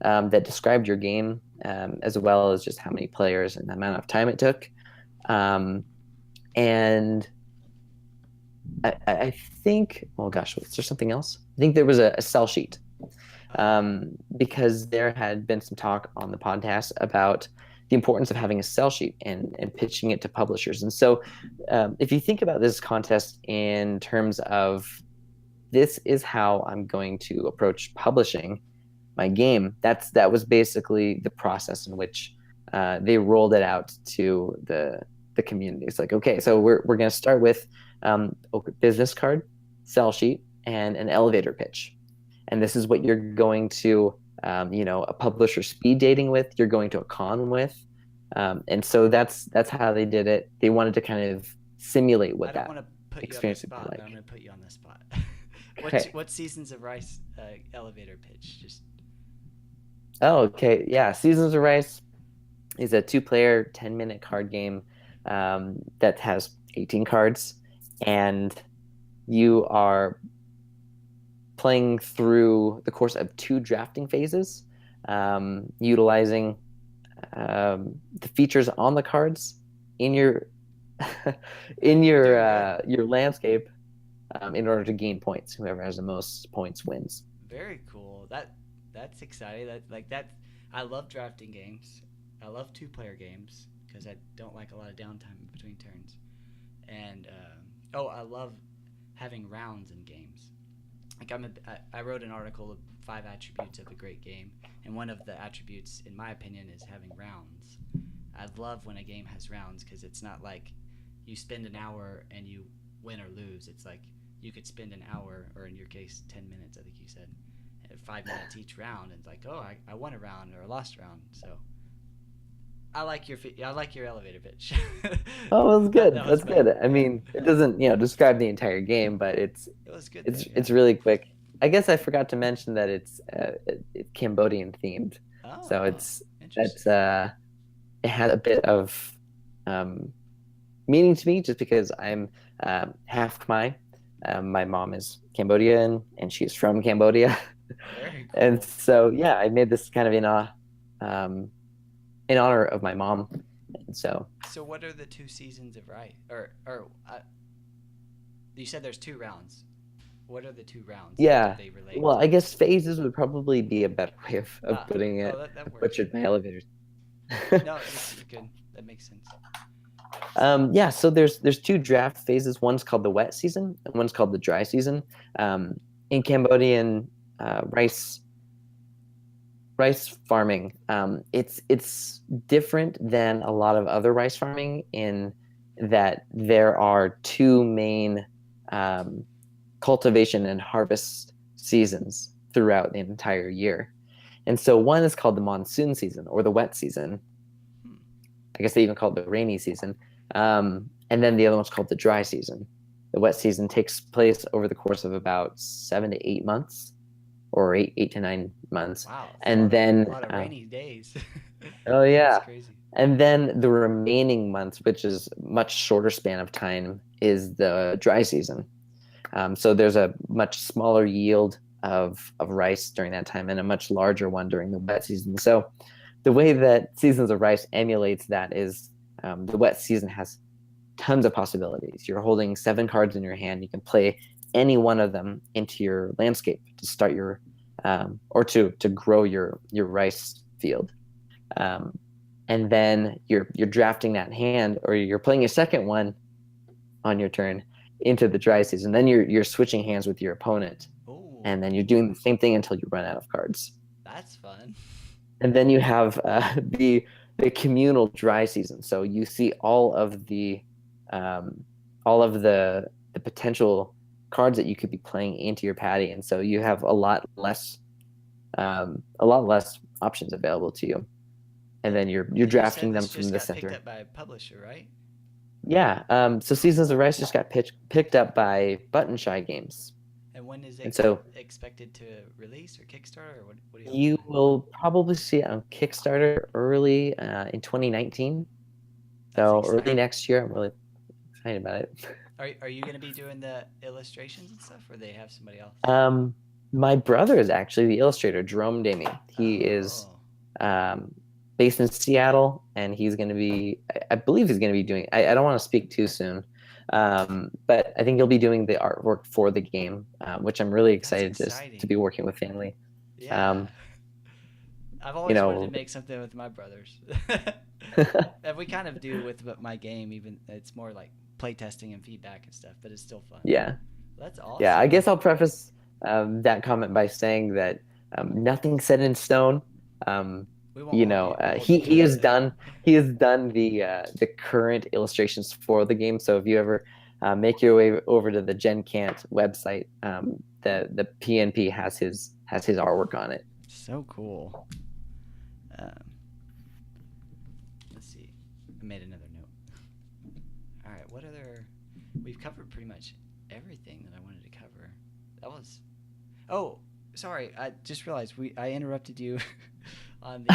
that described your game, as well as just how many players and the amount of time it took. And I think, oh gosh, was there something else? I think there was a sell sheet, because there had been some talk on the podcast about the importance of having a sell sheet and pitching it to publishers. And so if you think about this contest in terms of this is how I'm going to approach publishing my game, that was basically the process in which they rolled it out to the community. It's like, okay, so we're going to start with a business card, sell sheet, and an elevator pitch. And this is what you're going to, a publisher speed dating with, you're going to a con with. And so that's how they did it. They wanted to kind of simulate what I don't that want to put you on the experience would be spot, but like. I'm going to put you on the spot. Okay. What Seasons of Rice elevator pitch? Just Oh, okay. Yeah. Seasons of Rice is a 2-player, 10-minute card game that has 18 cards. And you are playing through the course of 2 drafting phases, utilizing the features on the cards in your your landscape in order to gain points. Whoever has the most points wins. very cool. That's exciting. That I love drafting games. I love 2-player games because I don't like a lot of downtime between turns. And I love having rounds in games. Like I wrote an article of 5 attributes of a great game, and one of the attributes, in my opinion, is having rounds. I love when a game has rounds because it's not like you spend an hour and you win or lose. It's like you could spend an hour, or in your case, 10 minutes, I think you said, 5 minutes each round, and it's like, oh, I won a round or I lost a round. So I like your elevator pitch. Oh, that's good. That was That's good. I mean, it doesn't, describe the entire game, but It was good. it's really quick. I guess I forgot to mention that it's Cambodian themed. So it's interesting. it had a bit of meaning to me just because I'm half Khmer. My mom is Cambodian and she's from Cambodia. Very cool. And so yeah, I made this kind of in honor of my mom. And so what are the 2 seasons of Rice? You said there's 2 rounds. What are the 2 rounds? yeah, Do they relate? well, I guess phases would probably be a better way of putting it. That I works. butchered my elevators. No, it's good. That makes sense. Yeah, so there's 2 draft phases. One's called the wet season, and one's called the dry season. In Cambodian rice farming, it's different than a lot of other rice farming in that there are 2 main cultivation and harvest seasons throughout the entire year. And so one is called the monsoon season or the wet season. I guess they even call it the rainy season. And then the other one's called the dry season. The wet season takes place over the course of about 7 to 8 months, or 8 to 9 months. Wow. And then a lot of rainy days. oh yeah. That's crazy. And then the remaining months, which is much shorter span of time, is the dry season. So there's a much smaller yield of rice during that time and a much larger one during the wet season. So the way that Seasons of Rice emulates that is the wet season has tons of possibilities. You're holding 7 cards in your hand. You can play any one of them into your landscape to start your or to grow your rice field. And then you're drafting that hand, or you're playing a second one on your turn into the dry season. Then you're switching hands with your opponent. Ooh, And then you're doing the same thing until you run out of cards. that's fun. And then you have the communal dry season. So you see all of the potential cards that you could be playing into your paddy, and so you have a lot less options available to you. And then you're drafting them from the center. Picked up by a publisher, right? Yeah. So Seasons of Rice just got picked up by Button Shy Games. And when is it expected to release, or Kickstarter, or what do you will probably see it on Kickstarter early in 2019. So early next year. I'm really excited about it. Are you going to be doing the illustrations and stuff, or they have somebody else? My brother is actually the illustrator, Corry Damey. He is based in Seattle, and he's going to be, I believe he's going to be doing, I don't want to speak too soon, but I think he'll be doing the artwork for the game, which I'm really excited to be working with family. Yeah. I've always wanted to make something with my brothers. And we kind of do with my game, even it's more like playtesting and feedback and stuff, but it's still fun. Yeah. That's awesome. Yeah, I guess I'll preface that comment by saying that nothing's set in stone. He has done the current illustrations for the game. So if you ever make your way over to the Gencan't website, the PNP has his artwork on it. So cool. Let's see. I made another note. All right, what other? We've covered pretty much everything that I wanted to cover. That was. Oh, sorry. I just realized I interrupted you on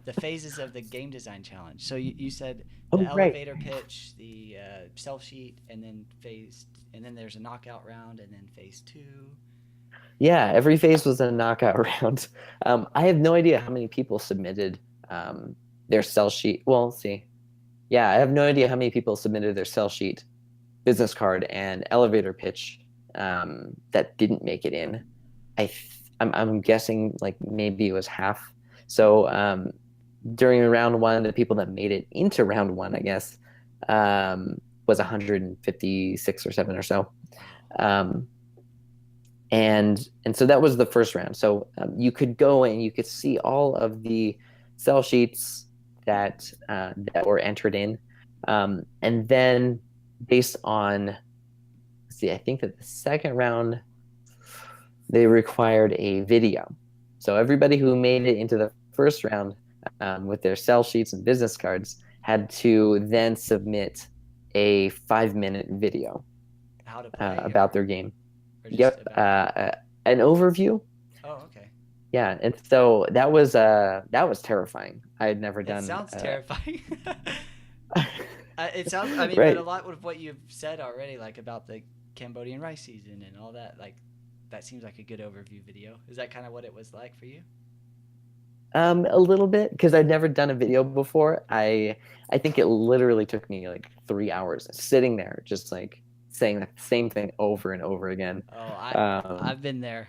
the phases of the game design challenge. So you said the elevator pitch, the sell sheet, and then there's a knockout round, and then phase 2. Yeah, every phase was a knockout round. I have no idea how many people submitted their sell sheet. Well, let's see. Yeah, I have no idea how many people submitted their sell sheet, business card, and elevator pitch that didn't make it in. I'm guessing like maybe it was half. So during round 1, the people that made it into round 1, I guess, was 156 or 7 or so. And so that was the first round. So you could go and you could see all of the sell sheets that were entered in. And then based on, I think that the second round, they required a video. So everybody who made it into the first round with their sell sheets and business cards had to then submit a 5-minute video about their game. Yep, an overview. Oh, okay. Yeah, and so that was terrifying. I had never done. It sounds terrifying. It sounds. I mean, right. But a lot of what you've said already, like about the Cambodian rice season and all that, like that seems like a good overview video. Is that kind of what it was like for you? A little bit, because I'd never done a video before. I think it literally took me like 3 hours sitting there, just like saying the same thing over and over again. Oh, I've been there.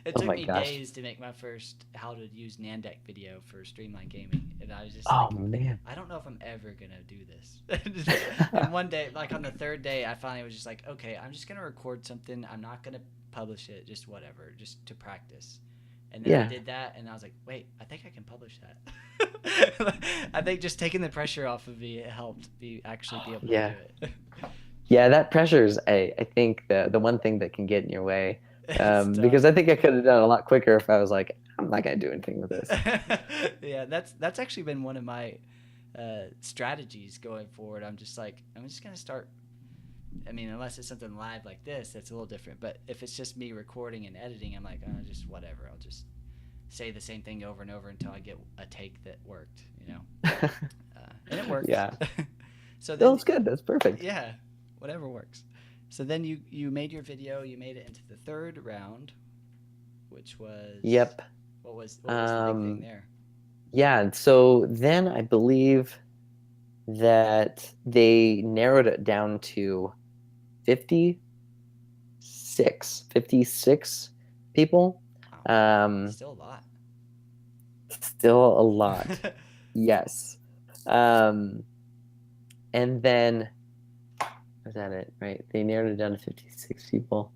It took me days to make my first how to use Nandeck video for Streamlined Gaming, and I was just man, I don't know if I'm ever gonna do this. And one day, like on the 3rd day, I finally was just like, okay, I'm just gonna record something. I'm not gonna publish it, just whatever, just to practice. And then I did that, and I was like, wait, I think I can publish that. I think just taking the pressure off of me helped me actually be able to do it. Yeah, that pressure is, I think, the one thing that can get in your way. Because I think I could have done it a lot quicker if I was like, I'm not going to do anything with this. Yeah, that's actually been one of my strategies going forward. I'm just going to start. I mean, unless it's something live like this, that's a little different. But if it's just me recording and editing, I'm like, just whatever. I'll just say the same thing over and over until I get a take that worked, you know. And it worked. Yeah. So then, That's good. That's perfect. yeah, whatever works. So then you made your video. You made it into the third round, which was Yep. What was the big thing there? Yeah. So then I believe that they narrowed it down to 56 people. Still a lot. Still a lot. Yes. And then was that it? Right. They narrowed it down to 56 people.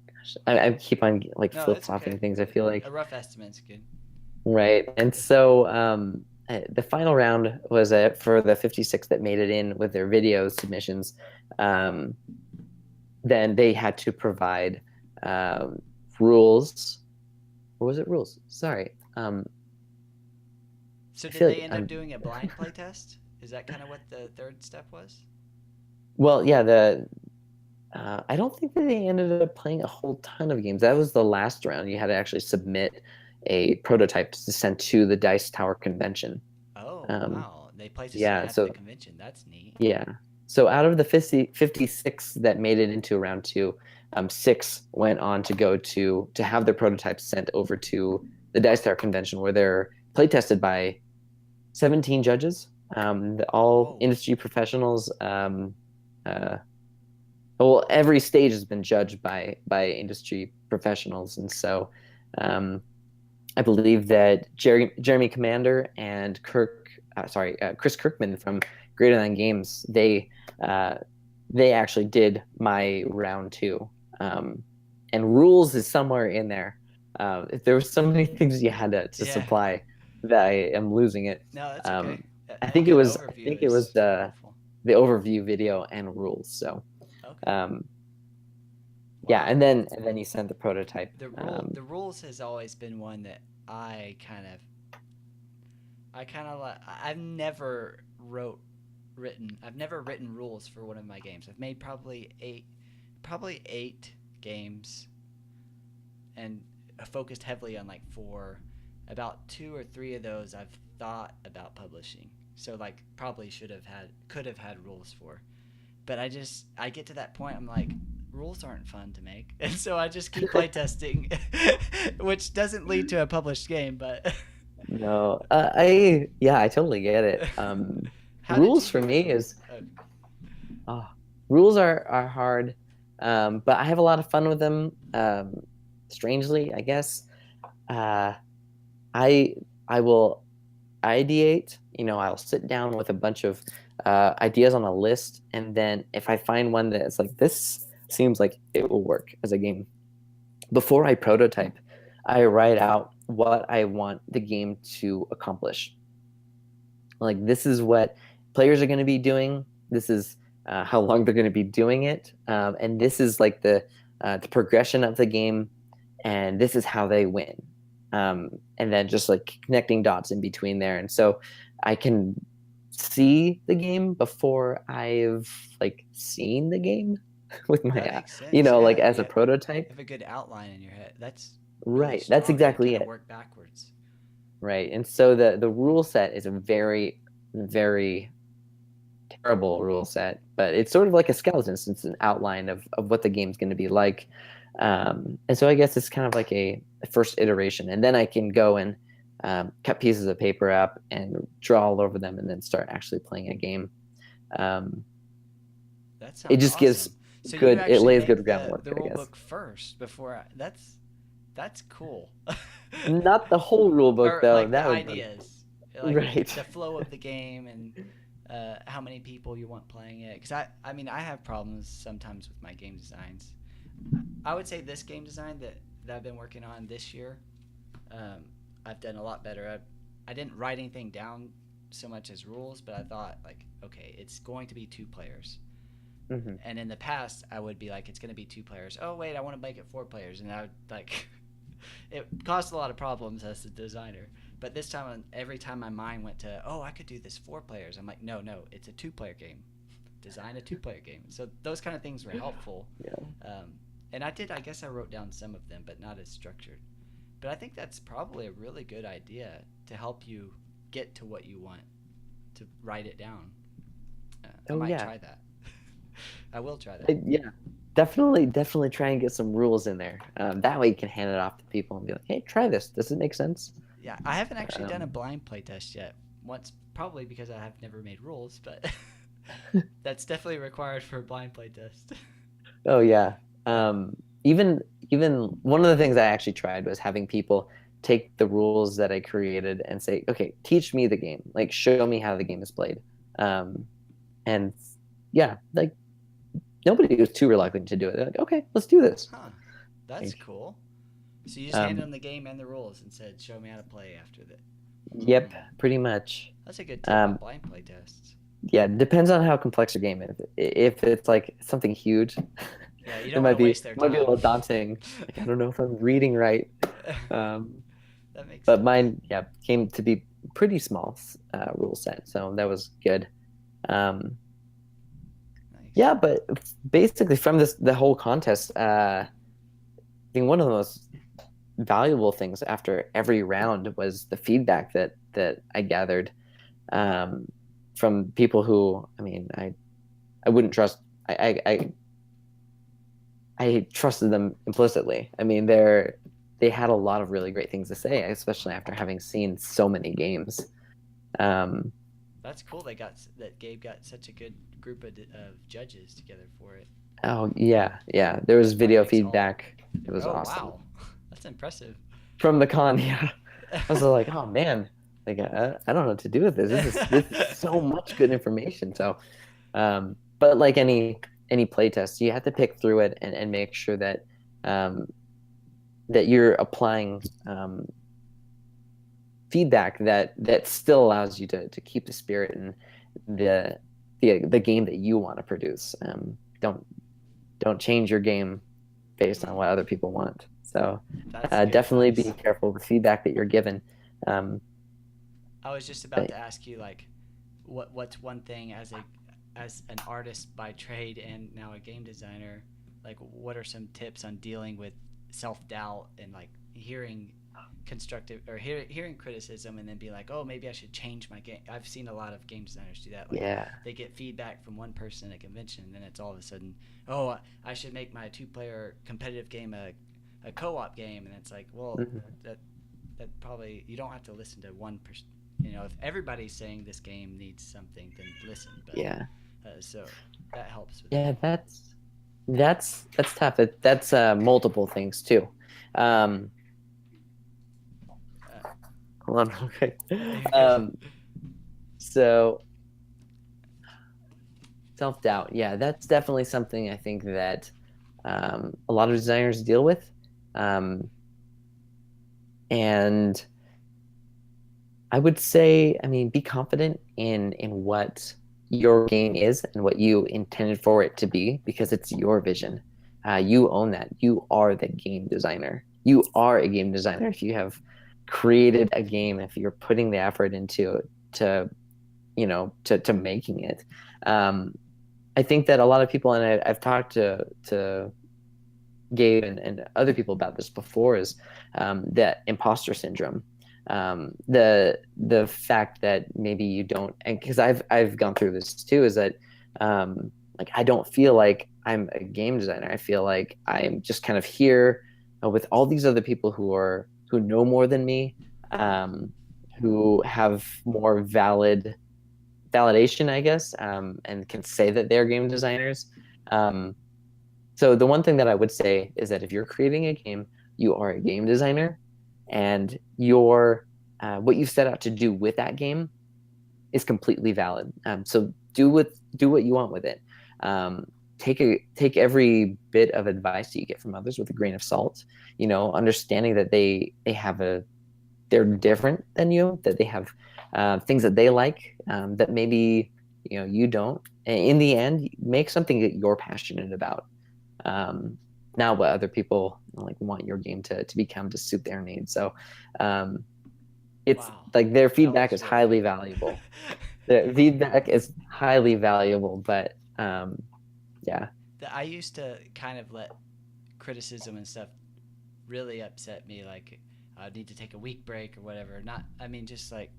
Gosh, I keep on like flip-flopping things, I feel like. A rough estimate's good. Right. And so the final round was for the 56 that made it in with their video submissions. Then they had to provide rules. Or was it rules? Sorry. So did they end up doing a blind playtest? Is that kind of what the third step was? Well, yeah, I don't think that they ended up playing a whole ton of games. That was the last round. You had to actually submit a prototype to send to the Dice Tower convention. Oh, wow. They placed it at the convention. That's neat. Yeah. So out of the 56 that made it into round 2, 6 went on to go to have their prototypes sent over to the Dice Tower convention, where they're playtested by 17 judges, all industry professionals. Well, every stage has been judged by industry professionals, and so I believe that Jeremy Commander and Chris Kirkman from Greater Than Games, they actually did my round 2, and rules is somewhere in there. If there were so many things you had to supply that I am losing it. No, that's okay. I think it was the overview video and rules. So, yeah, and then you sent the prototype. The rules has always been one that I kind of like. I've never written rules for one of my games. I've made probably eight games, and focused heavily on like 4. About 2 or 3 of those I've thought about publishing. So like probably could have had rules for. But I get to that point, I'm like, rules aren't fun to make. And so I just keep playtesting, which doesn't lead to a published game, but no, I totally get it. Rules for me is rules are hard, but I have a lot of fun with them. Strangely, I guess. I will ideate. I'll sit down with a bunch of ideas on a list, and then if I find one that's like, this seems like it will work as a game, before I prototype, I write out what I want the game to accomplish. Like, this is what players are going to be doing. This is how long they're going to be doing it, and this is like the progression of the game, and this is how they win. And then just like connecting dots in between there. And so I can see the game before I've like seen the game with my, like as a prototype. You have a good outline in your head. That's right. That's exactly it. Work backwards. Right. And so the rule set is a very, very terrible rule set, but it's sort of like a skeleton, since it's an outline of what the game's going to be like. And so I guess it's kind of like a first iteration, and then I can go and cut pieces of paper up and draw all over them, and then start actually playing a game. It just gives good. It lays good groundwork. The rule book first before that's cool. Not the whole rule book though. Like that the ideas, like right? The flow of the game and how many people you want playing it. Because I mean I have problems sometimes with my game designs. I would say this game design that I've been working on this year, I've done a lot better. I didn't write anything down so much as rules, but I thought like, okay, it's going to be 2 players. Mm-hmm. And in the past, I would be like, it's going to be 2 players. Oh wait, I want to make it 4 players, and I would like, it caused a lot of problems as the designer. But this time, every time my mind went to, oh, I could do this 4 players, I'm like, no, it's a 2-player game. Design a 2-player game. So those kind of things were helpful. Yeah. And I guess I wrote down some of them, but not as structured. But I think that's probably a really good idea to help you get to what you want, to write it down. I Oh might yeah. try that. I will try that. Yeah, definitely try and get some rules in there. That way you can hand it off to people and be like, "Hey, try this. Does it make sense?" Yeah, I haven't actually done a Um, blind playtest yet. Once, probably because I have never made rules, but that's definitely required for a blind playtest. oh yeah. Um, even even one of the things I actually tried was having people take the rules that I created and say, "Okay, teach me the game. Like, show me how the game is played." Um, and yeah, like nobody was too reluctant to do it. They're like, "Okay, let's do this." Huh. That's Like, cool. So you just handed um, them the game and the rules and said, "Show me how to play after that." yep, Hmm. pretty much. That's a good tip on Um, blind playtests. yeah, depends on how complex your game is. If it's like something huge, Yeah, you it don't want to waste their might be a time. little daunting. Like I don't know if I'm reading right. Um, That makes but sense. mine, yeah, came to be pretty small rule set, so that was good. Um, Nice. yeah, but basically from the whole contest, I think one of the most valuable things after every round was the feedback that I gathered um, from people who, I mean, I wouldn't trust. I trusted them implicitly. I mean, they had a lot of really great things to say, especially after having seen so many games. Um, That's cool. That Gabe got such a good group of judges together for it. oh yeah. There was That probably video makes it all. feedback. It was Oh awesome wow, that's impressive. from the con. Yeah, I was like, oh man, like I don't know what to do with this. This is so much good information. So, but like any playtest, you have to pick through it and make sure that um, that you're applying feedback that still allows you to keep the spirit and the the game that you want to produce. Don't change your game based on Hmm. what other people want. So That's good definitely be advice. careful with feedback that you're given. Um, I was just about but to ask you like, what's one thing as an artist by trade and now a game designer, like what are some tips on dealing with self doubt and like hearing constructive or hearing criticism and then be like, oh, maybe I should change my game. I've seen a lot of game designers do that. Like yeah, they get feedback from one person at a convention and then it's all of a sudden, oh, I should make my two-player competitive game a co-op game, and it's like, well, mhm, that that probably you don't have to listen to one person. You know, if everybody's saying this game needs something, then listen. But yeah, so that helps with yeah. that. That's tough. That's multiple things too. Um, Uh, hold on, okay. you're good. Um, so self-doubt, yeah, that's definitely something I think that a lot of designers deal with. Um, and I would say, I mean, be confident in what your game is and what you intended for it to be because it's your vision. You own that. You are the game designer. You are a game designer if you have created a game, if you're putting the effort into to to making it. Um, I think that a lot of people, and I've talked to Gabe and other people about this before, is that imposter syndrome. The fact that maybe you don't, and because I've gone through this too, is that like I don't feel like I'm a game designer. I feel like I'm just kind of here with all these other people who know more than me, um, who have more validation, I guess, and can say that they're game designers. Um, so the one thing that I would say is that if you're creating a game, you are a game designer, and your what you set out to do with that game is completely valid. So do what you want with it. Um, take every bit of advice that you get from others with a grain of salt. You know, understanding that they have a they're different than you, that they have things that they like that maybe you don't. And in the end, make something that you're passionate about. Um, Not what other people like want your game to become to suit their needs. So um, it's Wow, like their that feedback was is really highly good. valuable. The feedback is highly valuable, but yeah, I used to kind of let criticism and stuff really upset me. Like, I need to take a week break or whatever. Not, I mean, just like,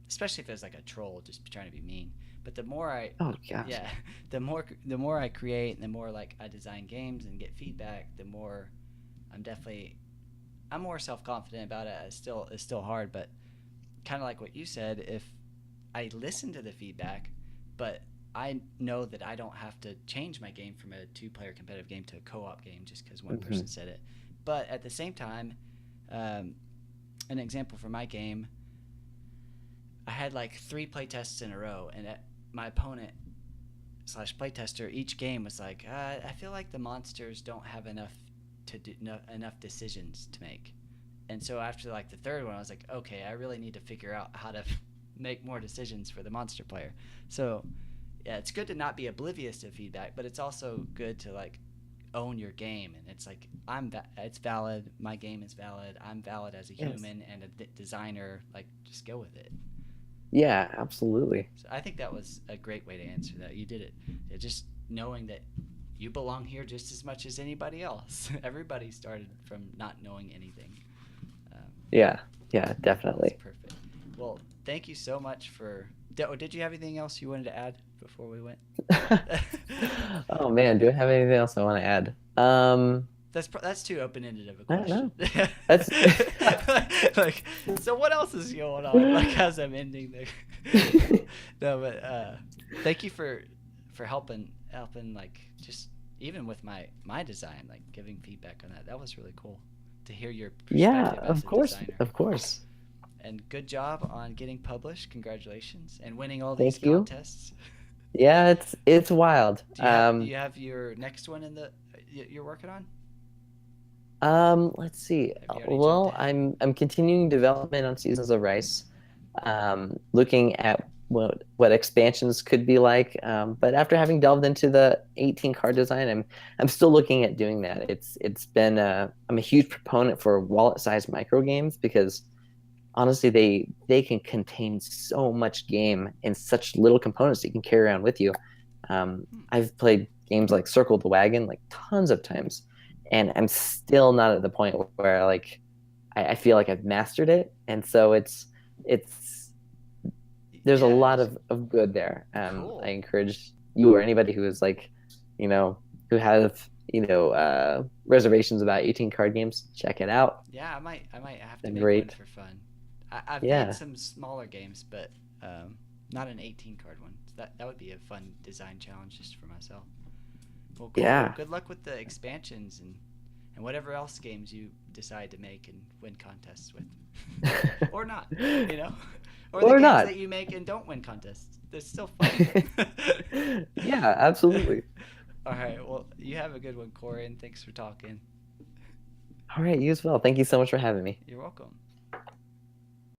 especially if it's like a troll just trying to be mean. But the more I, Oh gosh. yeah, the more I create, and the more like I design games and get feedback, the more I'm more self confident about it. It's still hard, but kind of like what you said, if I listen to the feedback, but I know that I don't have to change my game from a 2-player competitive game to a co-op game just because one person said it. But at the same time, an example for my game, I had like 3 playtests in a row, and my opponent / playtester each game was like, I feel like the monsters don't have enough to do enough decisions to make. And so after like the third one, I was like, okay, I really need to figure out how to make more decisions for the monster player. So yeah, it's good to not be oblivious to feedback, but it's also good to like own your game. And it's like it's valid. My game is valid. I'm valid as a human and a designer. Like, just go with it. Yeah, absolutely. So I think that was a great way to answer that. You did it. Just knowing that you belong here just as much as anybody else. Everybody started from not knowing anything. Yeah, definitely. That's perfect. Well, thank you so much for... Did you have anything else you wanted to add before we went? Oh man, do I have anything else I want to add? That's too open-ended of a question. I don't know. That's like, so what else is going on? Like, as I'm ending there. No, but thank you for helping like just even with my design, like giving feedback on that. That was really cool to hear your perspective yeah, as of a course, designer. of course. And good job on getting published. Congratulations and winning all these Thank you. contests. Yeah, it's wild. Do you have your next one you're working on? Let's see. Have you already Well, jumped ahead? I'm continuing development on Seasons of Rice, looking at what expansions could be like. But after having delved into the 18 card design, I'm still looking at doing that. It's been I'm a huge proponent for wallet-sized micro games because honestly, they can contain so much game in such little components that you can carry around with you. I've played games like Circle the Wagon like tons of times, and I'm still not at the point where like I feel like I've mastered it. And so there's a lot of good there. Cool. I encourage you or anybody who is like, who have reservations about 18 card games, check it out. Yeah, I might have to They're make great. one for fun. I've made some smaller games, but not an 18 card one. So that would be a fun design challenge just for myself. Well, cool. Yeah. Good luck with the expansions and whatever else games you decide to make and win contests with, or not, or the games not. that you make and don't win contests. They're still fun. Yeah, absolutely. All right. Well, you have a good one, Corey, and thanks for talking. All right, you as well. Thank you so much for having me. You're welcome.